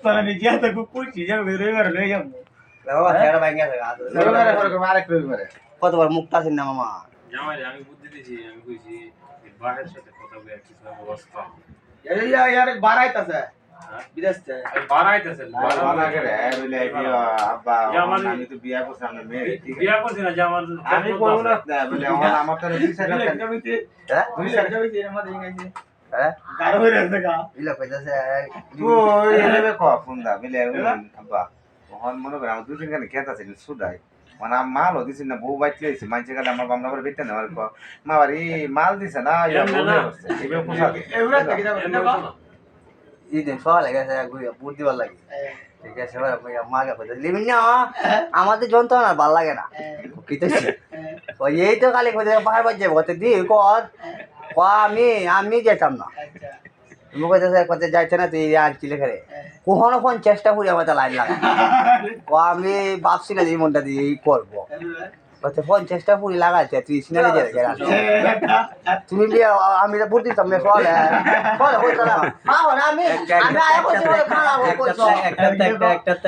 মানে নিজে তো খুব খুশি যাবে রবিবার লয়ে যাবো বাবা ছেড়া ভাঙিয়া থাকে রবিবারে করে আরেক রবিবারে কতবার মুক্তা আছেন না মামা জামাইরে আমি বুদ্ধি দিছি আমি কইছি বাহের সাথে কথা বলে কিছু ব্যবস্থা यार बारायताছে বিদেশ থেকে বাড়াইতেছেন বানা করে বলে আব্বা আমি তো বিয়া করছি আমার মেয়ে ঠিক আছে বিয়া করছি না যে আমার আমি করব না বলে আমার তো দুই সাইড হ্যাঁ দুই সাইড এর মধ্যে গেছে হ্যাঁ গাড়ো হয়ে আছে গা ইলা কইতাছে তো এলেবে ক ফোন দা বলে আব্বা ওহন মনে করে আমার দুই দিন কেন খেত আছে সুদাই মানে মাল দিছি না বউ বাইতে আইছে মানছে গেলে আমার বামনা করে বেতে না আর মা বাড়ি মাল দিছে না ইয়া বলে করছে এবে পোষাকে এগুলা থেকে যাবে না এই দিন সকালে গেছে ঘুরিয়া বুট দিবার লাগে ঠিক আছে এবার মাকে কইতে লিমিন না আমাদের যন্ত্রণা ভাল লাগে না কইতেছি ওই এই তো খালি কইতে বারবার যাবো কত দি কর আমি যেতাম না তুমি কইতেছে কত যাইতে না তুই আনছি লেখে কখনো ফোন চেষ্টা করি আমার লাইন লাগা ও আমি ভাবছি না যে মনটা দিয়ে এই করবো ফোন চেষ্টা করি লাগাইছে তুই সিনারি যে তুমি আমি তো বুঝতে দিতাম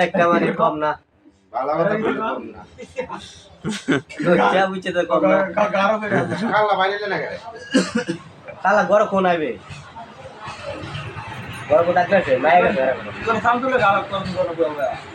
একটা মানে কম না ভালো কথা বলে কম না বুঝছে তো কম না গাড়ো হয়ে আছে খালা বাইরে না করে কালা ঘর কোন আইবে ঘর কোন ডাকলে মায়ের তুমি সামনে গাড়ো করতে